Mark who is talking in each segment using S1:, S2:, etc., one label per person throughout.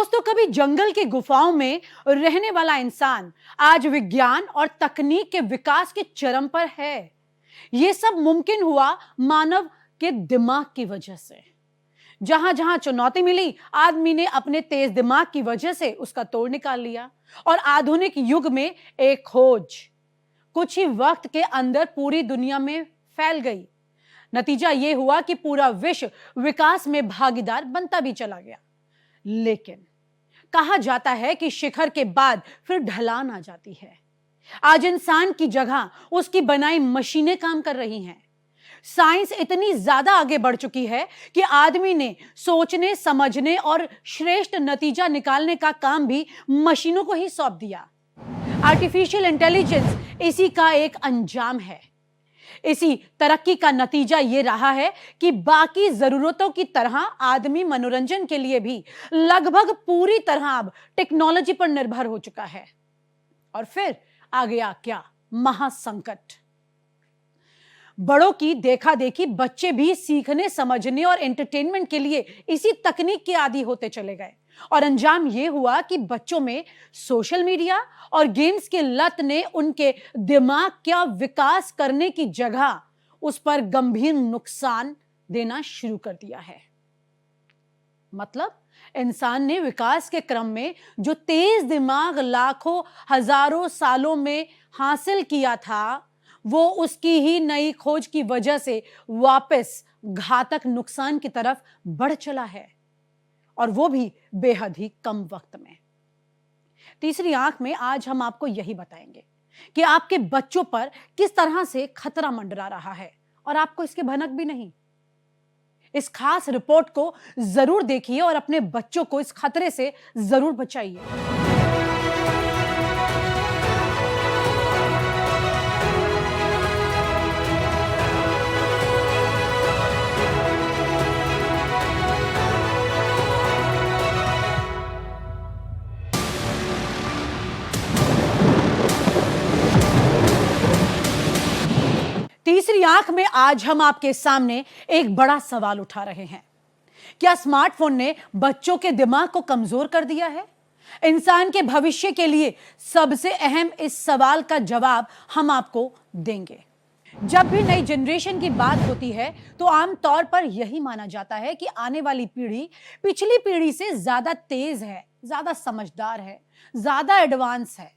S1: दोस्तों, कभी जंगल की गुफाओं में रहने वाला इंसान आज विज्ञान और तकनीक के विकास के चरम पर है। यह सब मुमकिन हुआ मानव के दिमाग की वजह से। जहां जहां चुनौती मिली, आदमी ने अपने तेज दिमाग की वजह से उसका तोड़ निकाल लिया और आधुनिक युग में एक खोज कुछ ही वक्त के अंदर पूरी दुनिया में फैल गई। नतीजा यह हुआ कि पूरा विश्व विकास में भागीदार बनता भी चला गया। लेकिन कहा जाता है कि शिखर के बाद फिर ढलान आ जाती है। आज इंसान की जगह उसकी बनाई मशीनें काम कर रही हैं। साइंस इतनी ज्यादा आगे बढ़ चुकी है कि आदमी ने सोचने, समझने और श्रेष्ठ नतीजा निकालने का काम भी मशीनों को ही सौंप दिया। आर्टिफिशियल इंटेलिजेंस इसी का एक अंजाम है। इसी तरक्की का नतीजा यह रहा है कि बाकी जरूरतों की तरह आदमी मनोरंजन के लिए भी लगभग पूरी तरह अब टेक्नोलॉजी पर निर्भर हो चुका है। और फिर आ गया क्या महासंकट। बड़ों की देखा देखी बच्चे भी सीखने, समझने और एंटरटेनमेंट के लिए इसी तकनीक के आदी होते चले गए और अंजाम यह हुआ कि बच्चों में सोशल मीडिया और गेम्स की लत ने उनके दिमाग का विकास करने की जगह उस पर गंभीर नुकसान देना शुरू कर दिया है। मतलब इंसान ने विकास के क्रम में जो तेज दिमाग लाखों हजारों सालों में हासिल किया था, वो उसकी ही नई खोज की वजह से वापस घातक नुकसान की तरफ बढ़ चला है, और वो भी बेहद ही कम वक्त में। तीसरी आंख में आज हम आपको यही बताएंगे कि आपके बच्चों पर किस तरह से खतरा मंडरा रहा है और आपको इसके भनक भी नहीं। इस खास रिपोर्ट को जरूर देखिए और अपने बच्चों को इस खतरे से जरूर बचाइए। तीसरी आंख में आज हम आपके सामने एक बड़ा सवाल उठा रहे हैं। क्या स्मार्टफोन ने बच्चों के दिमाग को कमजोर कर दिया है? इंसान के भविष्य के लिए सबसे अहम इस सवाल का जवाब हम आपको देंगे। जब भी नई जनरेशन की बात होती है तो आमतौर पर यही माना जाता है कि आने वाली पीढ़ी पिछली पीढ़ी से ज्यादा तेज है, ज्यादा समझदार है, ज्यादा एडवांस है।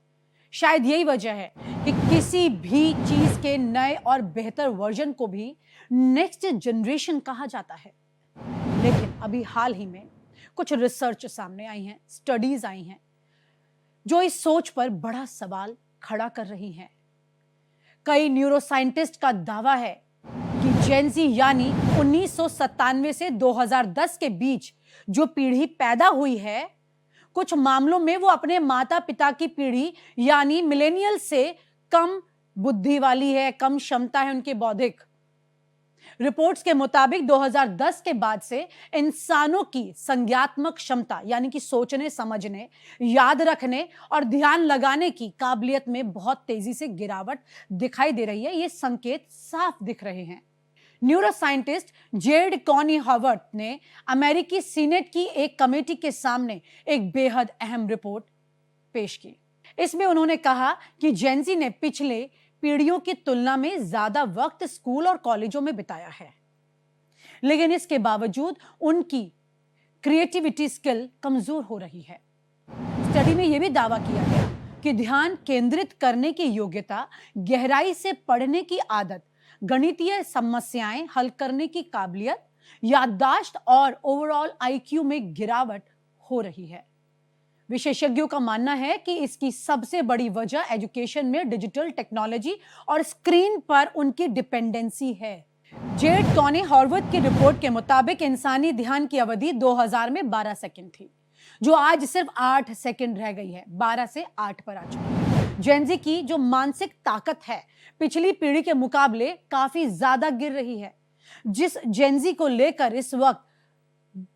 S1: शायद यही वजह है कि किसी भी चीज के नए और बेहतर वर्जन को भी नेक्स्ट जनरेशन कहा जाता है। लेकिन अभी हाल ही में कुछ रिसर्च सामने आई हैं, स्टडीज आई हैं, जो इस सोच पर बड़ा सवाल खड़ा कर रही हैं। कई न्यूरोसाइंटिस्ट का दावा है कि जेनजी यानी 1997 से 2010 के बीच जो पीढ़ी पैदा हुई है, कुछ मामलों में वो अपने माता पिता की पीढ़ी यानी मिलेनियल से कम बुद्धि वाली है, कम क्षमता है उनके बौद्धिक। रिपोर्ट्स के मुताबिक 2010 के बाद से इंसानों की संज्ञात्मक क्षमता यानी कि सोचने, समझने, याद रखने और ध्यान लगाने की काबिलियत में बहुत तेजी से गिरावट दिखाई दे रही है। ये संकेत साफ दिख रहे हैं। न्यूरोसाइंटिस्ट जेड कॉनी हॉवर्ड ने अमेरिकी सीनेट की एक कमेटी के सामने एक बेहद अहम रिपोर्ट पेश की। इसमें उन्होंने कहा कि जेनजी ने पिछले पीढ़ियों की तुलना में ज्यादा वक्त स्कूल और कॉलेजों में बिताया है, लेकिन इसके बावजूद उनकी क्रिएटिविटी स्किल कमजोर हो रही है। स्टडी में यह भी दावा किया गया कि ध्यान केंद्रित करने की योग्यता, गहराई से पढ़ने की आदत, गणितीय समस्याएं हल करने की काबिलियत, याददाश्त और ओवरऑल आईक्यू में गिरावट हो रही है। विशेषज्ञों का मानना है कि इसकी सबसे बड़ी वजह एजुकेशन में डिजिटल टेक्नोलॉजी और स्क्रीन पर उनकी डिपेंडेंसी है। जेड कॉनी हॉवर्ड की रिपोर्ट के मुताबिक इंसानी ध्यान की अवधि 2000 में 12 सेकंड थी, जो आज सिर्फ 8 सेकंड रह गई है, 12 से 8 पर आ चुकी है। जेनजी की जो मानसिक ताकत है पिछली पीढ़ी के मुकाबले काफी ज्यादा गिर रही है। जिस जेनजी को लेकर इस वक्त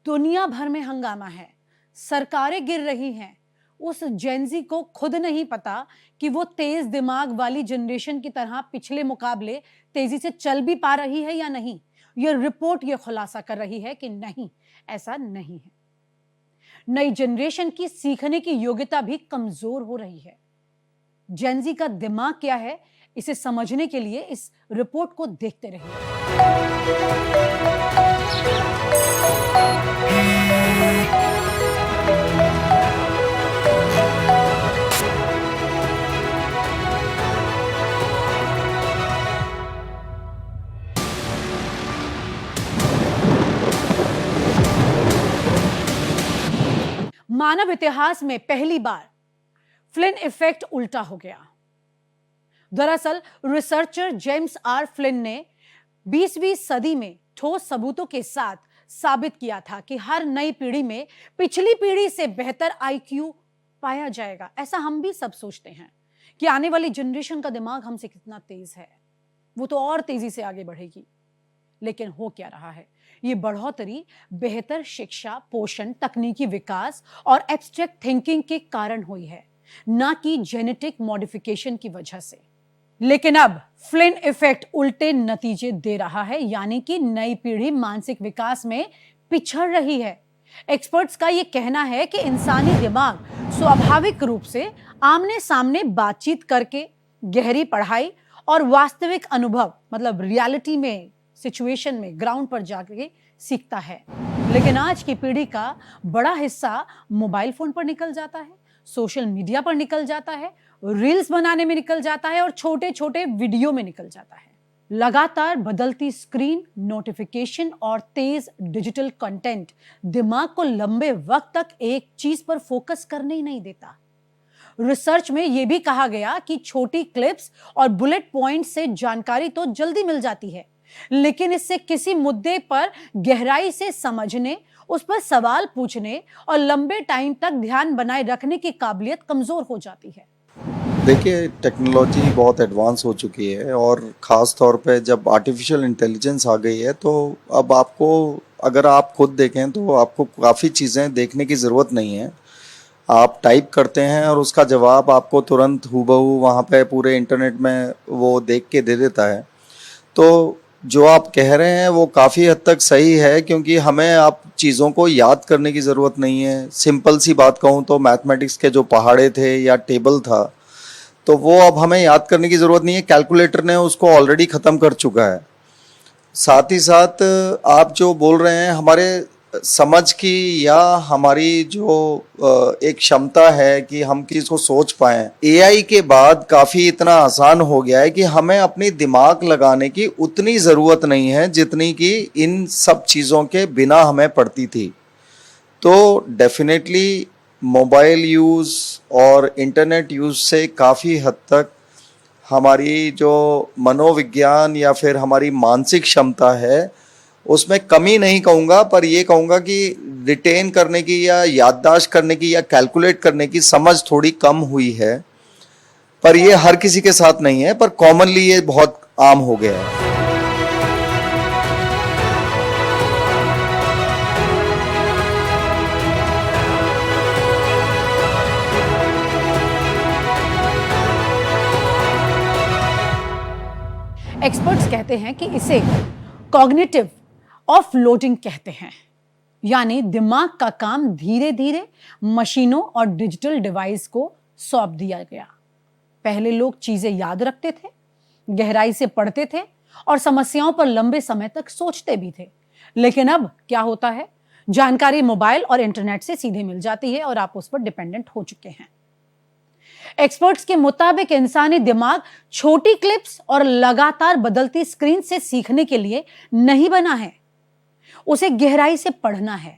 S1: दुनिया भर में हंगामा है, सरकारें गिर रही हैं, उस जेनजी को खुद नहीं पता कि वो तेज दिमाग वाली जनरेशन की तरह पिछले मुकाबले तेजी से चल भी पा रही है या नहीं। यह रिपोर्ट यह खुलासा कर रही है कि नहीं, ऐसा नहीं है। नई जनरेशन की सीखने की योग्यता भी कमजोर हो रही है। जेनजी का दिमाग क्या है, इसे समझने के लिए इस रिपोर्ट को देखते रहिए। मानव इतिहास में पहली बार फ्लिन इफेक्ट उल्टा हो गया। दरअसल रिसर्चर जेम्स आर फ्लिन ने 20वीं सदी में ठोस सबूतों के साथ साबित किया था कि हर नई पीढ़ी में पिछली पीढ़ी से बेहतर आईक्यू पाया जाएगा। ऐसा हम भी सब सोचते हैं कि आने वाली जनरेशन का दिमाग हमसे कितना तेज है, वो तो और तेजी से आगे बढ़ेगी। लेकिन हो क्या रहा है, ये बढ़ोतरी बेहतर शिक्षा, पोषण, तकनीकी विकास और एब्स्ट्रैक्ट थिंकिंग के कारण हुई है, ना कि जेनेटिक मॉडिफिकेशन की वजह से। लेकिन अब फ्लिन इफेक्ट उल्टे नतीजे दे रहा है, यानी कि नई पीढ़ी मानसिक विकास में पिछड़ रही है। एक्सपर्ट्स का यह कहना है कि इंसानी दिमाग स्वाभाविक रूप से आमने सामने बातचीत करके, गहरी पढ़ाई और वास्तविक अनुभव मतलब रियलिटी में, सिचुएशन में, ग्राउंड पर जाकर सीखता है। लेकिन आज की पीढ़ी का बड़ा हिस्सा मोबाइल फोन पर निकल जाता है, सोशल मीडिया पर निकल जाता है, रील्स बनाने में निकल जाता है और छोटे छोटे वीडियो में निकल जाता है। लगातार बदलती स्क्रीन, नोटिफिकेशन और तेज डिजिटल कंटेंट दिमाग को लंबे वक्त तक एक चीज पर फोकस करने ही नहीं देता। रिसर्च में यह भी कहा गया कि छोटी क्लिप्स और बुलेट पॉइंट से जानकारी तो जल्दी मिल जाती है, लेकिन इससे किसी मुद्दे पर गहराई से समझने, उस पर सवाल पूछने और लंबे टाइम तक ध्यान बनाए रखने की काबिलियत कमजोर हो जाती है।
S2: देखिए, टेक्नोलॉजी बहुत एडवांस हो चुकी है और ख़ास तौर पे जब आर्टिफिशियल इंटेलिजेंस आ गई है तो अब आपको, अगर आप खुद देखें तो आपको काफ़ी चीज़ें देखने की ज़रूरत नहीं है। आप टाइप करते हैं और उसका जवाब आपको तुरंत हूबहू वहाँ पे पूरे इंटरनेट में वो देख के दे देता है। तो जो आप कह रहे हैं वो काफ़ी हद तक सही है, क्योंकि हमें आप चीज़ों को याद करने की ज़रूरत नहीं है। सिंपल सी बात कहूँ तो मैथमेटिक्स के जो पहाड़े थे या टेबल था, तो वो अब हमें याद करने की ज़रूरत नहीं है, कैलकुलेटर ने उसको ऑलरेडी ख़त्म कर चुका है। साथ ही साथ आप जो बोल रहे हैं, हमारे समझ की या हमारी जो एक क्षमता है कि हम चीज़ को सोच पाएँ, एआई के बाद काफ़ी इतना आसान हो गया है कि हमें अपनी दिमाग लगाने की उतनी ज़रूरत नहीं है जितनी कि इन सब चीज़ों के बिना हमें पड़ती थी। तो डेफिनेटली मोबाइल यूज़ और इंटरनेट यूज़ से काफ़ी हद तक हमारी जो मनोविज्ञान या फिर हमारी मानसिक क्षमता है उसमें कमी नहीं कहूँगा, पर ये कहूँगा कि रिटेन करने की या याददाश्त करने की या कैलकुलेट करने की समझ थोड़ी कम हुई है। पर ये हर किसी के साथ नहीं है, पर कॉमनली ये बहुत आम हो गया है।
S1: एक्सपर्ट्स कहते हैं कि इसे कॉग्निटिव ऑफलोडिंग कहते हैं, यानी दिमाग का काम धीरे धीरे मशीनों और डिजिटल डिवाइस को सौंप दिया गया। पहले लोग चीजें याद रखते थे, गहराई से पढ़ते थे और समस्याओं पर लंबे समय तक सोचते भी थे। लेकिन अब क्या होता है, जानकारी मोबाइल और इंटरनेट से सीधे मिल जाती है और आप उस पर डिपेंडेंट हो चुके हैं। एक्सपर्ट्स के मुताबिक इंसानी दिमाग छोटी क्लिप्स और लगातार बदलती स्क्रीन से सीखने के लिए नहीं बना है। उसे गहराई से पढ़ना है,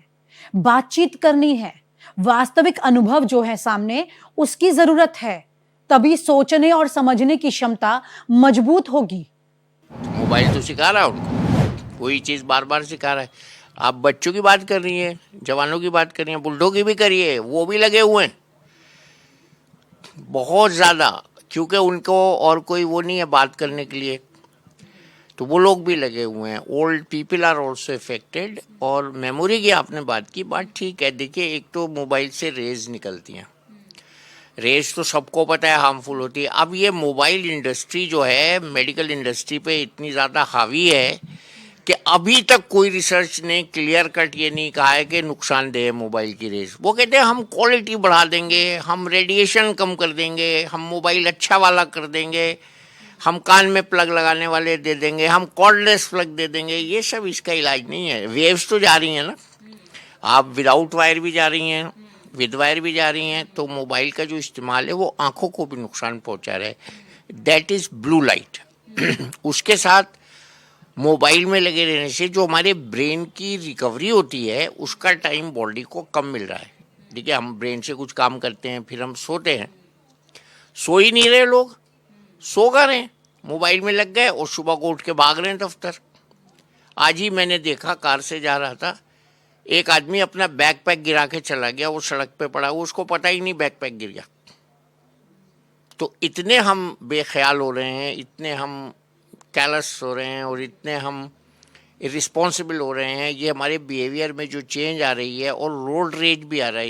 S1: बातचीत करनी है, वास्तविक अनुभव जो है सामने उसकी जरूरत है, तभी सोचने और समझने की क्षमता मजबूत होगी।
S3: मोबाइल तो सिखा रहा है उनको, वही चीज़ बार बार सिखा रहा है। आप बच्चों की बात कर रही हैं, जवानों की बात कर रही हैं, बुढ़ों की भी करिए, वो भी लगे हुए हैं बहुत ज़्यादा, क्योंकि उनको और कोई वो नहीं है बात करने के लिए, तो वो लोग भी लगे हुए हैं। Old people are also affected. और मेमोरी की आपने बात की, बात ठीक है। देखिए, एक तो मोबाइल से रेज निकलती हैं, रेज तो सबको पता है हार्मफुल होती है। अब ये मोबाइल इंडस्ट्री जो है मेडिकल इंडस्ट्री पे इतनी ज़्यादा हावी है कि अभी तक कोई रिसर्च ने क्लियर कट ये नहीं कहा है कि नुकसानदेह है मोबाइल की रेस। वो कहते हैं हम क्वालिटी बढ़ा देंगे, हम रेडिएशन कम कर देंगे, हम मोबाइल अच्छा वाला कर देंगे, हम कान में प्लग लगाने वाले दे देंगे, हम कॉर्डलेस प्लग दे देंगे। ये सब इसका इलाज नहीं है। वेव्स तो जा रही हैं ना, आप विदाउट वायर भी जा रही हैं, विद वायर भी जा रही हैं, तो मोबाइल का जो इस्तेमाल है वो आंखों को भी नुकसान पहुंचा रहा है। That is blue light. उसके साथ मोबाइल में लगे रहने से जो हमारे ब्रेन की रिकवरी होती है उसका टाइम बॉडी को कम मिल रहा है। ठीक है, हम ब्रेन से कुछ काम करते हैं, फिर हम सोते हैं, सो ही नहीं रहे लोग, सो गए रहे, मोबाइल में लग गए और सुबह को उठ के भाग रहे हैं दफ्तर। आज ही मैंने देखा, कार से जा रहा था, एक आदमी अपना बैकपैक गिरा के चला गया, वो सड़क पे पड़ा, वो उसको पता ही नहीं बैकपैक गिर गया। तो इतने हम बेख्याल हो रहे हैं, इतने हम कैलस हो रहे हैं और इतने हम इरिस्पॉन्सिबल हो रहे हैं। ये हमारे बिहेवियर में जो चेंज आ रही है, और रोड रेज भी आ रहा है,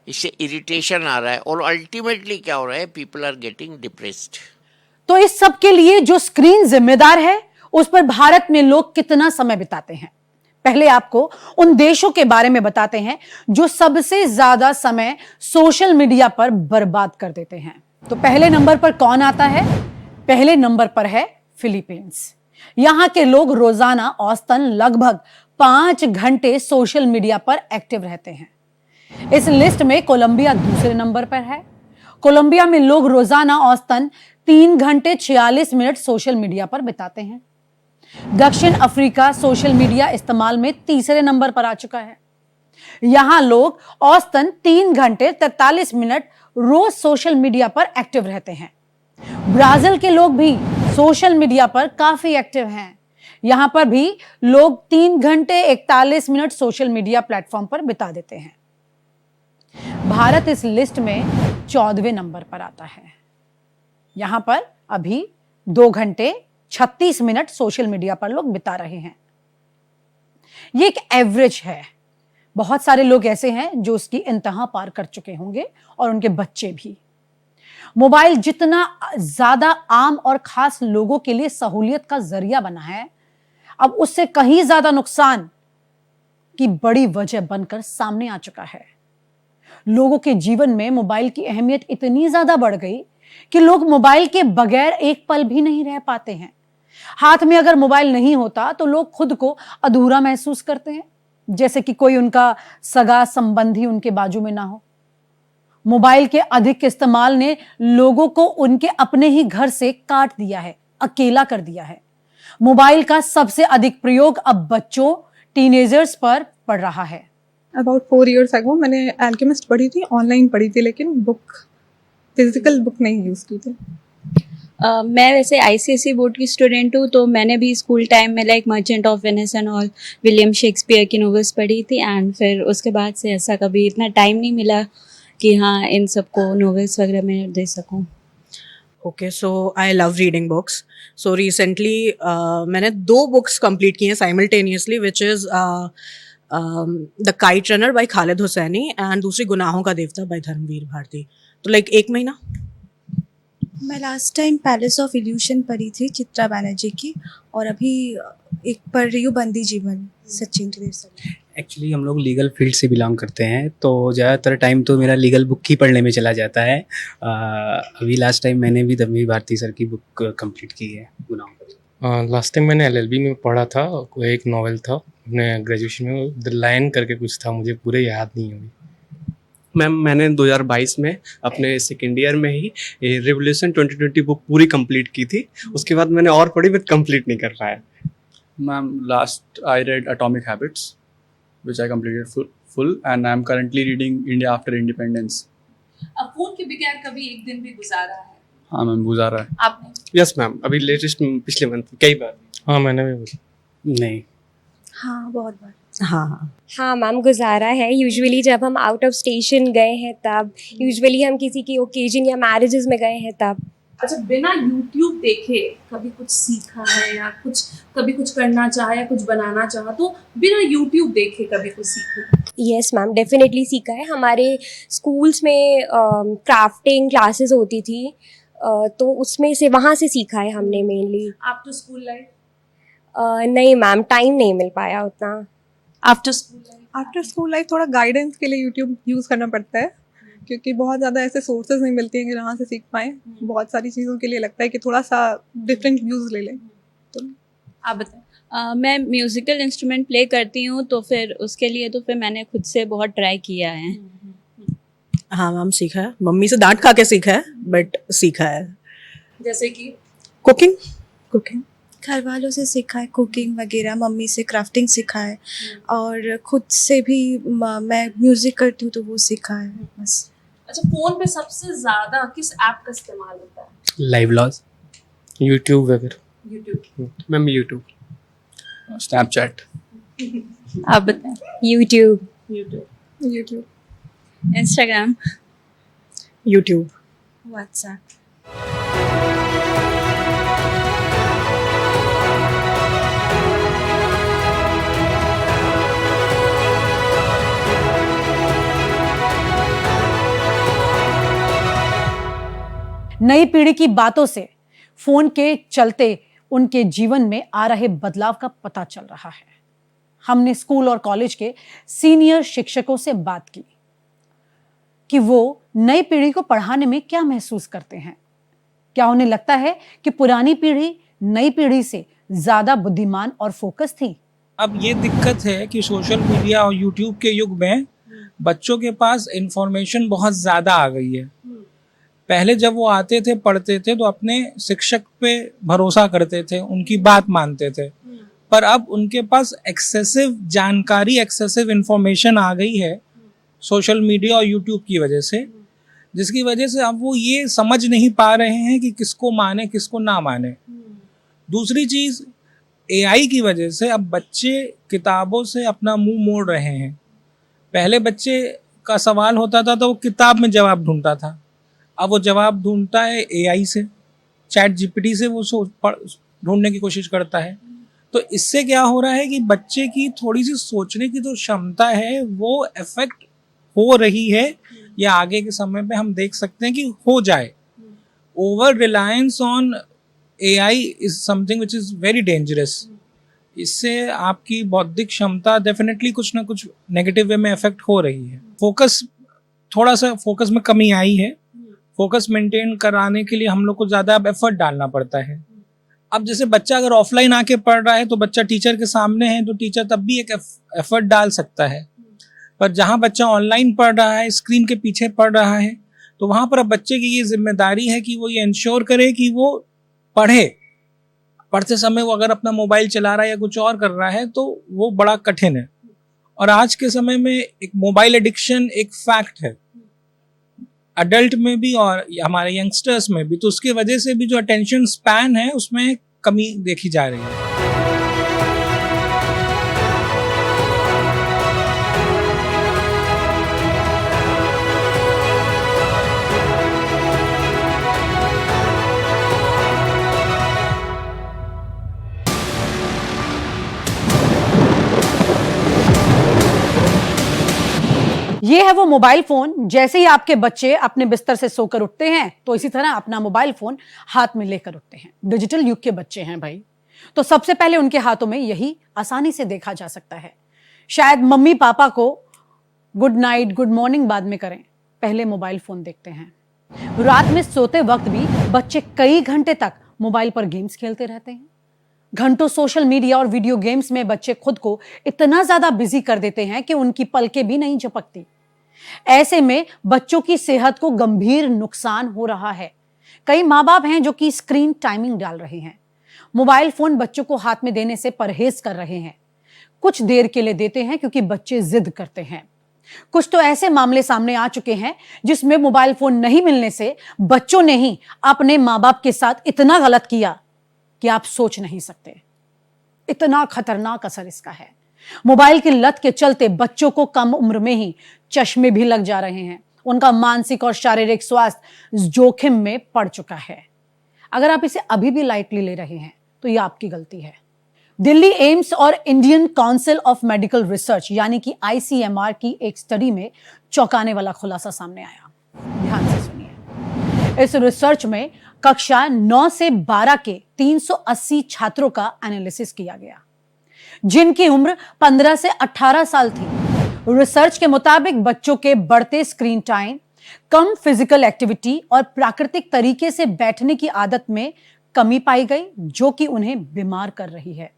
S3: इससे इरिटेशन आ रहा है, और अल्टीमेटली क्या हो रहा है, पीपल आर गेटिंग डिप्रेस्ड।
S1: तो इस सब के लिए जो स्क्रीन जिम्मेदार है, उस पर भारत में लोग कितना समय बिताते हैं? पहले आपको उन देशों के बारे में बताते हैं जो सबसे ज्यादा समय सोशल मीडिया पर बर्बाद कर देते हैं। तो पहले नंबर पर कौन आता है? पहले नंबर पर है फिलीपींस। यहां के लोग रोजाना औसतन लगभग 5 घंटे सोशल मीडिया पर एक्टिव रहते हैं। इस लिस्ट में कोलंबिया दूसरे नंबर पर है। कोलंबिया में लोग रोजाना औसतन 3 घंटे 46 मिनट सोशल मीडिया पर बिताते हैं। दक्षिण अफ्रीका सोशल मीडिया इस्तेमाल में तीसरे नंबर पर आ चुका है। यहां लोग औसतन 3 घंटे 43 मिनट रोज सोशल मीडिया पर एक्टिव रहते हैं। ब्राजील के लोग भी सोशल मीडिया पर काफी एक्टिव हैं। यहां पर भी लोग 3 घंटे 41 मिनट सोशल मीडिया प्लेटफॉर्म पर बिता देते हैं। भारत इस लिस्ट में 14वें नंबर पर आता है। यहां पर अभी 2 घंटे 36 मिनट सोशल मीडिया पर लोग बिता रहे हैं। ये एक एवरेज है। बहुत सारे लोग ऐसे हैं जो उसकी इंतहा पार कर चुके होंगे, और उनके बच्चे भी। मोबाइल जितना ज्यादा आम और खास लोगों के लिए सहूलियत का जरिया बना है, अब उससे कहीं ज्यादा नुकसान की बड़ी वजह बनकर सामने आ चुका है। लोगों के जीवन में मोबाइल की अहमियत इतनी ज्यादा बढ़ गई कि लोग मोबाइल के बगैर एक पल भी नहीं रह पाते हैं। हाथ में अगर मोबाइल नहीं होता तो लोग खुद को अधूरा महसूस करते हैं, जैसे कि कोई उनका सगा संबंधी उनके बाजू में ना हो। मोबाइल के अधिक इस्तेमाल ने लोगों को उनके अपने ही घर से काट दिया है, अकेला कर दिया है। मोबाइल का सबसे अधिक प्रयोग अब बच्चों, टीनेजर्स पर पड़ रहा है।
S4: अबाउट 4 years ago मैंने अल्केमिस्ट पढ़ी थी, ऑनलाइन पढ़ी थी, लेकिन बुक, फिजिकल बुक नहीं यूज़ की थी।
S5: मैं वैसे आईसीएसई बोर्ड की स्टूडेंट हूँ, तो मैंने भी स्कूल टाइम में like merchant of Venice and all William Shakespeare की नॉवेल्स पढ़ी थी। एंड फिर उसके बाद से ऐसा कभी इतना टाइम नहीं मिला कि हाँ इन सबको नॉवेल्स वगैरह में दे सकूँ।
S6: Okay, so I love reading books. So recently मैंने 2 बुक्स कंप्लीट की हैं simultaneously, which is the kite runner by Khaled Hosseini and दूसरी गुनाहों का देवता बाय धर्मवीर भारती। तो लाइक 1 महीना।
S7: मैं last time palace of evolution पढ़ी थी चित्रा बनर्जी की, और अभी एक पढ़ रही हूँ बंदी जीवन सचिन तेंदुलकर।
S8: एक्चुअली हम लोग लीगल फील्ड से बिलोंग करते हैं, तो ज़्यादातर टाइम तो मेरा लीगल बुक ही पढ़ने में चला जाता है। अभी लास्ट टाइम मैंने भी धर्मवीर भारती सर की बुक कंप्लीट की है, गुनाहों का।
S9: लास्ट टाइम मैंने एलएलबी में पढ़ा था, एक नॉवेल था अपने ग्रेजुएशन में, द लायन करके कुछ था, मुझे पूरे याद नहीं है।
S10: मैम मैंने 2022 में अपने सेकेंड ईयर में ही रिवोल्यूशन 2020 बुक पूरी कंप्लीट की थी। उसके बाद मैंने और पढ़ी, बट कंप्लीट नहीं कर पाया।
S11: Ma'am last I read atomic habits which I completed full and I am currently reading India After Independence।
S12: अब फोन के बगैर कभी एक दिन भी गुजारा है?
S11: हाँ मैम, गुजारा है।
S12: आपने?
S10: यस मैम, अभी लेटेस्ट पिछले मंथ कई बार।
S9: हाँ मैंने भी।
S8: नहीं।
S7: हाँ बहुत बार।
S13: हाँ मैम, गुजारा है। यूजुअली जब हम आउट ऑफ स्टेशन गए हैं तब, यूजुअली हम किसी की ओकेजन या मैरिजेस में गए हैं तब।
S12: अच्छा, बिना यूट्यूब देखे कभी कुछ सीखा है, या कभी कुछ करना चाहा या कुछ बनाना चाहा, तो बिना यूट्यूब देखे कभी कुछ सीखा?
S13: यस मैम, डेफिनेटली सीखा है। हमारे स्कूल्स में क्राफ्टिंग क्लासेस होती थी, तो उसमें से वहाँ से सीखा है हमने मेनली।
S12: आप तो स्कूल लाइफ?
S13: नहीं मैम, टाइम नहीं मिल पाया उतना।
S4: आफ्टर स्कूल लाइफ थोड़ा गाइडेंस के लिए यूट्यूब यूज़ करना पड़ता है, क्योंकि बहुत ज़्यादा ऐसे सोर्सेज नहीं मिलते हैं कि जहाँ से सीख पाएँ। बहुत सारी चीज़ों के लिए लगता है कि थोड़ा सा डिफरेंट व्यूज़ ले लें। तो
S12: आप बताएं।
S5: मैं म्यूज़िकल इंस्ट्रूमेंट प्ले करती हूँ, तो फिर उसके लिए तो फिर मैंने खुद से बहुत ट्राई किया है।
S6: हाँ मैम, सीखा है, मम्मी से डांट खा के सीखा है, बट सीखा है।
S12: जैसे कि
S6: कुकिंग
S7: घर वालों से सीखा है, कुकिंग वगैरह, मम्मी से क्राफ्टिंग सीखा है, और खुद से भी मैं म्यूज़िक करती हूँ तो वो सीखा है बस।
S12: अच्छा, फोन पे सबसे ज्यादा किस ऐप का इस्तेमाल होता है?
S10: लाइव लॉज, यूट्यूब वगैरह।
S12: यूट्यूब।
S10: Ma'am YouTube,
S11: Snapchat.
S12: आप बताएं।
S5: YouTube,
S4: YouTube,
S5: Instagram,
S6: YouTube,
S7: WhatsApp.
S1: नई पीढ़ी की बातों से फोन के चलते उनके जीवन में आ रहे बदलाव का पता चल रहा है। हमने स्कूल और कॉलेज के सीनियर शिक्षकों से बात की कि वो नई पीढ़ी को पढ़ाने में क्या महसूस करते हैं। क्या उन्हें लगता है कि पुरानी पीढ़ी नई पीढ़ी से ज्यादा बुद्धिमान और फोकस थी?
S14: अब ये दिक्कत है कि सोशल मीडिया और यूट्यूब के युग में बच्चों के पास इंफॉर्मेशन बहुत ज़्यादा आ गई है। पहले जब वो आते थे, पढ़ते थे, तो अपने शिक्षक पे भरोसा करते थे, उनकी बात मानते थे। पर अब उनके पास एक्सेसिव जानकारी, एक्सेसिव इंफॉर्मेशन आ गई है सोशल मीडिया और यूट्यूब की वजह से, जिसकी वजह से अब वो ये समझ नहीं पा रहे हैं कि किसको माने, किसको ना माने। दूसरी चीज़, एआई की वजह से अब बच्चे किताबों से अपना मुंह मोड़ रहे हैं। पहले बच्चे का सवाल होता था तो वो किताब में जवाब ढूंढता था, अब वो जवाब ढूंढता है एआई से, चैट जीपीटी से वो ढूंढने की कोशिश करता है। तो इससे क्या हो रहा है कि बच्चे की थोड़ी सी सोचने की जो क्षमता है वो इफेक्ट हो रही है, या आगे के समय पे हम देख सकते हैं कि हो जाए। Over reliance on AI is something which is very dangerous. इससे आपकी बौद्धिक क्षमता डेफिनेटली कुछ ना कुछ नेगेटिव वे में इफेक्ट हो रही है। थोड़ा सा फोकस में कमी आई है। फोकस मेंटेन कराने के लिए हम लोग को ज़्यादा अब एफर्ट डालना पड़ता है। अब जैसे बच्चा अगर ऑफलाइन आके पढ़ रहा है तो बच्चा टीचर के सामने है तो टीचर तब भी एक एफर्ट डाल सकता है, पर जहाँ बच्चा ऑनलाइन पढ़ रहा है, स्क्रीन के पीछे पढ़ रहा है, तो वहाँ पर अब बच्चे की ये जिम्मेदारी है कि वो ये इंश्योर करे कि वो पढ़ते समय वो अगर अपना मोबाइल चला रहा है या कुछ और कर रहा है तो वो बड़ा कठिन है। और आज के समय में एक मोबाइल एडिक्शन एक फैक्ट है, अडल्ट में भी और हमारे यंगस्टर्स में भी। तो उसकी वजह से भी जो अटेंशन स्पैन है उसमें कमी देखी जा रही है।
S1: ये है वो मोबाइल फोन। जैसे ही आपके बच्चे अपने बिस्तर से सोकर उठते हैं तो इसी तरह अपना मोबाइल फोन हाथ में लेकर उठते हैं। डिजिटल युग के बच्चे हैं भाई, तो सबसे पहले उनके हाथों में यही आसानी से देखा जा सकता है। शायद मम्मी पापा को गुड नाइट, गुड मॉर्निंग बाद में करें, पहले मोबाइल फोन देखते हैं। रात में सोते वक्त भी बच्चे कई घंटे तक मोबाइल पर गेम्स खेलते रहते हैं। घंटों सोशल मीडिया और वीडियो गेम्स में बच्चे खुद को इतना ज्यादा बिजी कर देते हैं कि उनकी पलकें भी नहीं झपकती। ऐसे में बच्चों की सेहत को गंभीर नुकसान हो रहा है। कई माँ बाप हैं जो कि स्क्रीन टाइमिंग डाल रहे हैं, मोबाइल फोन बच्चों को हाथ में देने से परहेज कर रहे हैं। कुछ देर के लिए देते हैं क्योंकि बच्चे जिद करते हैं। कुछ तो ऐसे मामले सामने आ चुके हैं जिसमें मोबाइल फोन नहीं मिलने से बच्चों ने ही अपने माँ बाप के साथ इतना गलत किया कि आप सोच नहीं सकते। इतना खतरनाक असर इसका है। मोबाइल की लत के चलते बच्चों को कम उम्र में ही चश्मे भी लग जा रहे हैं। उनका मानसिक और शारीरिक स्वास्थ्य जोखिम में पड़ चुका है। अगर आप इसे अभी भी लाइटली ले रहे हैं तो यह आपकी गलती है। दिल्ली एम्स और Indian council of medical research यानी कि ICMR की एक स्टडी में चौंकाने वाला खुलासा सामने आया। ध्यान से सुनिए। इस रिसर्च में कक्षा 9 से 12 के 380 छात्रों का एनालिसिस किया गया, जिनकी उम्र 15 से 18 साल थी। रिसर्च के मुताबिक बच्चों के बढ़ते स्क्रीन टाइम, कम फिजिकल एक्टिविटी और प्राकृतिक तरीके से बैठने की आदत में कमी पाई गई, जो कि उन्हें बीमार कर रही है।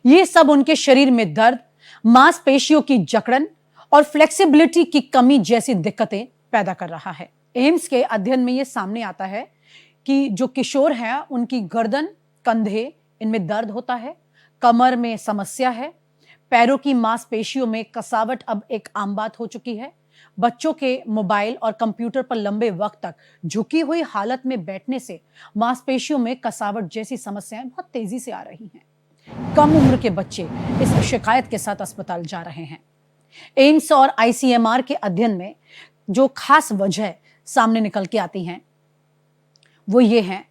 S1: ये सब उनके शरीर में दर्द, मांसपेशियों की जकड़न और फ्लेक्सिबिलिटी की कमी जैसी दिक्कतें पैदा कर रहा है। एम्स के अध्ययन में ये सामने आता है कि जो किशोर हैं उनकी गर्दन, कंधे, इनमें दर्द होता है, कमर में समस्या है, पैरों की मांसपेशियों में कसावट अब एक आम बात हो चुकी है। बच्चों के मोबाइल और कंप्यूटर पर लंबे वक्त तक झुकी हुई हालत में बैठने से मांसपेशियों में कसावट जैसी समस्याएं बहुत तेजी से आ रही हैं। कम उम्र के बच्चे इस शिकायत के साथ अस्पताल जा रहे हैं। एम्स और आईसीएमआर के अध्ययन में जो खास वजह सामने निकल के आती हैं वो ये है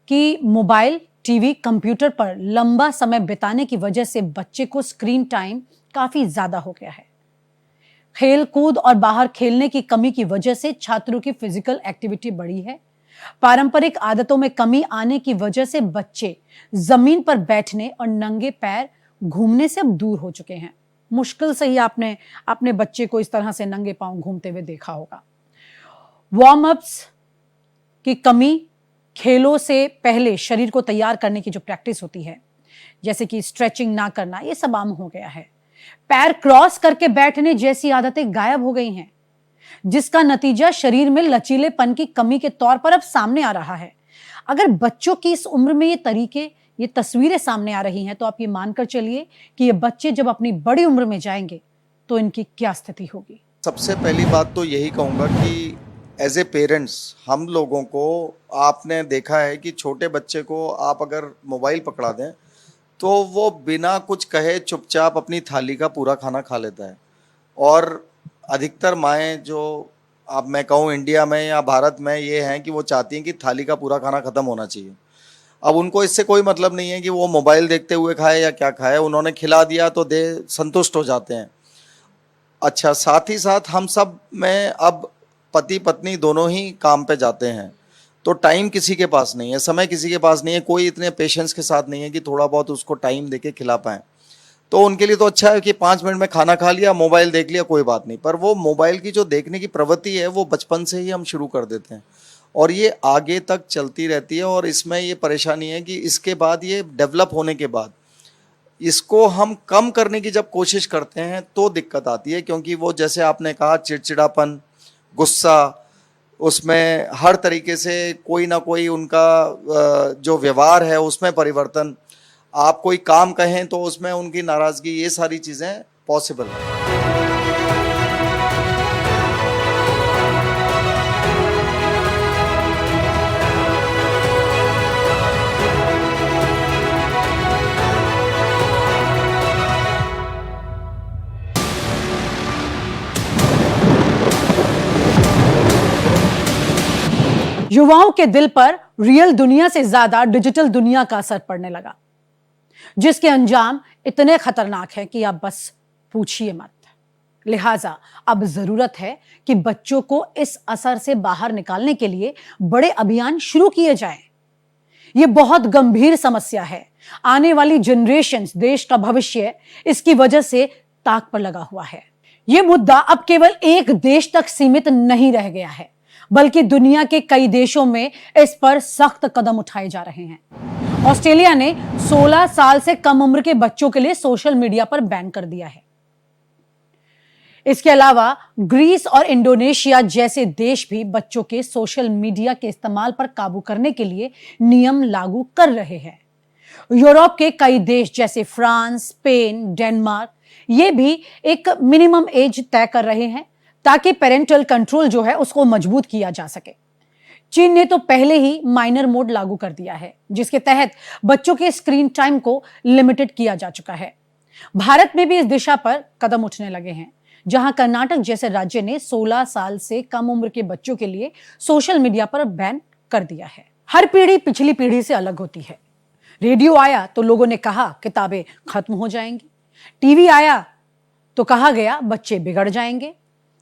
S1: कि मोबाइल, टीवी, कंप्यूटर पर लंबा समय बिताने की वजह से बच्चे को स्क्रीन टाइम काफी ज्यादा हो गया है। खेल कूद और बाहर खेलने की कमी की वजह से छात्रों की फिजिकल एक्टिविटी बढ़ी है। पारंपरिक आदतों में कमी आने की वजह से बच्चे जमीन पर बैठने और नंगे पैर घूमने से अब दूर हो चुके हैं। मुश्किल से ही आपने अपने बच्चे को इस तरह से नंगे पांव घूमते हुए देखा होगा। वार्म अप्स की कमी, खेलों से पहले शरीर को तैयार करने की जो प्रैक्टिस होती है, जैसे कि स्ट्रेचिंग ना करना, ये सब आम हो गया है। पैर क्रॉस करके बैठने जैसी आदतें गायब हो गई हैं, जिसका नतीजा शरीर में लचीलेपन की कमी के तौर पर अब सामने आ रहा है। अगर बच्चों की इस उम्र में ये तस्वीरें सामने आ रही हैं, तो आप ये मानकर चलिए कि ये बच्चे जब अपनी बड़ी उम्र में जाएंगे तो इनकी क्या स्थिति होगी।
S2: सबसे पहली बात तो यही कहूँगा कि एज ए पेरेंट्स हम लोगों को, आपने देखा है कि छोटे बच्चे को आप अगर मोबाइल पकड़ा दें तो वो बिना कुछ कहे चुपचाप अपनी थाली का पूरा खाना खा लेता है। और अधिकतर माएँ जो, अब मैं कहूँ इंडिया में या भारत में, ये हैं कि वो चाहती हैं कि थाली का पूरा खाना ख़त्म होना चाहिए। अब उनको इससे कोई मतलब नहीं है कि वो मोबाइल देखते हुए खाए या क्या खाए, उन्होंने खिला दिया तो दे संतुष्ट हो जाते हैं। अच्छा, साथ ही साथ हम सब में अब पति पत्नी दोनों ही काम पे जाते हैं, तो टाइम किसी के पास नहीं है, समय किसी के पास नहीं है, कोई इतने पेशेंस के साथ नहीं है कि थोड़ा बहुत उसको टाइम देके खिला पाएँ। तो उनके लिए तो अच्छा है कि 5 मिनट में खाना खा लिया, मोबाइल देख लिया, कोई बात नहीं। पर वो मोबाइल की जो देखने की प्रवृत्ति है वो बचपन से ही हम शुरू कर देते हैं और ये आगे तक चलती रहती है। और इसमें ये परेशानी है कि इसके बाद, ये डेवलप होने के बाद, इसको हम कम करने की जब कोशिश करते हैं तो दिक्कत आती है, क्योंकि वो जैसे आपने कहा चिड़चिड़ापन, गुस्सा, उसमें हर तरीके से कोई ना कोई उनका जो व्यवहार है उसमें परिवर्तन, आप कोई काम कहें तो उसमें उनकी नाराज़गी, ये सारी चीज़ें पॉसिबल है।
S1: युवाओं के दिल पर रियल दुनिया से ज्यादा डिजिटल दुनिया का असर पड़ने लगा, जिसके अंजाम इतने खतरनाक हैं कि आप बस पूछिए मत। लिहाजा अब जरूरत है कि बच्चों को इस असर से बाहर निकालने के लिए बड़े अभियान शुरू किए जाएं। यह बहुत गंभीर समस्या है। आने वाली जनरेशंस, देश का भविष्य इसकी वजह से ताक पर लगा हुआ है। यह मुद्दा अब केवल एक देश तक सीमित नहीं रह गया है, बल्कि दुनिया के कई देशों में इस पर सख्त कदम उठाए जा रहे हैं। ऑस्ट्रेलिया ने 16 साल से कम उम्र के बच्चों के लिए सोशल मीडिया पर बैन कर दिया है। इसके अलावा ग्रीस और इंडोनेशिया जैसे देश भी बच्चों के सोशल मीडिया के इस्तेमाल पर काबू करने के लिए नियम लागू कर रहे हैं। यूरोप के कई देश जैसे फ्रांस, स्पेन, डेनमार्क, ये भी एक मिनिमम एज तय कर रहे हैं ताकि पेरेंटल कंट्रोल जो है उसको मजबूत किया जा सके। चीन ने तो पहले ही माइनर मोड लागू कर दिया है, जिसके तहत बच्चों के स्क्रीन टाइम को लिमिटेड किया जा चुका है। भारत में भी इस दिशा पर कदम उठने लगे हैं, जहां कर्नाटक जैसे राज्य ने 16 साल से कम उम्र के बच्चों के लिए सोशल मीडिया पर बैन कर दिया है। हर पीढ़ी पिछली पीढ़ी से अलग होती है। रेडियो आया तो लोगों ने कहा किताबें खत्म हो जाएंगी, टीवी आया तो कहा गया बच्चे बिगड़ जाएंगे।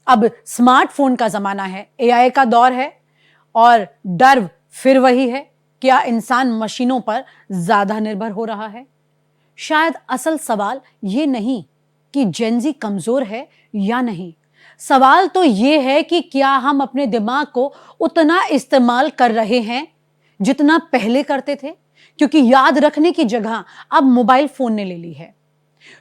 S1: अब स्मार्टफोन का जमाना है, एआई का दौर है और डर फिर वही है, क्या इंसान मशीनों पर ज्यादा निर्भर हो रहा है? शायद असल सवाल ये नहीं कि जेनजी कमजोर है या नहीं, सवाल तो ये है कि क्या हम अपने दिमाग को उतना इस्तेमाल कर रहे हैं जितना पहले करते थे? क्योंकि याद रखने की जगह अब मोबाइल फोन ने ले ली है,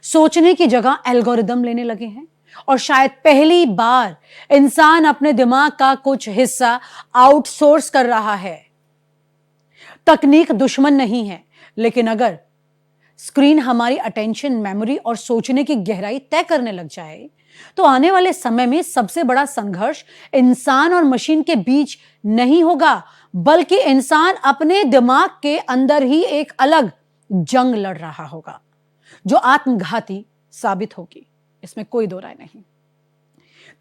S1: सोचने की जगह एल्गोरिदम लेने लगे हैं, और शायद पहली बार इंसान अपने दिमाग का कुछ हिस्सा आउटसोर्स कर रहा है। तकनीक दुश्मन नहीं है, लेकिन अगर स्क्रीन हमारी अटेंशन, मेमोरी और सोचने की गहराई तय करने लग जाए तो आने वाले समय में सबसे बड़ा संघर्ष इंसान और मशीन के बीच नहीं होगा, बल्कि इंसान अपने दिमाग के अंदर ही एक अलग जंग लड़ रहा होगा जो आत्मघाती साबित होगी। इसमें कोई दो राय नहीं।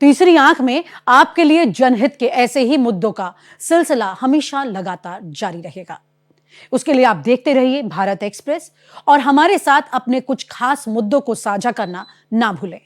S1: तीसरी आंख में आपके लिए जनहित के ऐसे ही मुद्दों का सिलसिला हमेशा लगातार जारी रहेगा। उसके लिए आप देखते रहिए भारत एक्सप्रेस और हमारे साथ अपने कुछ खास मुद्दों को साझा करना ना भूलें।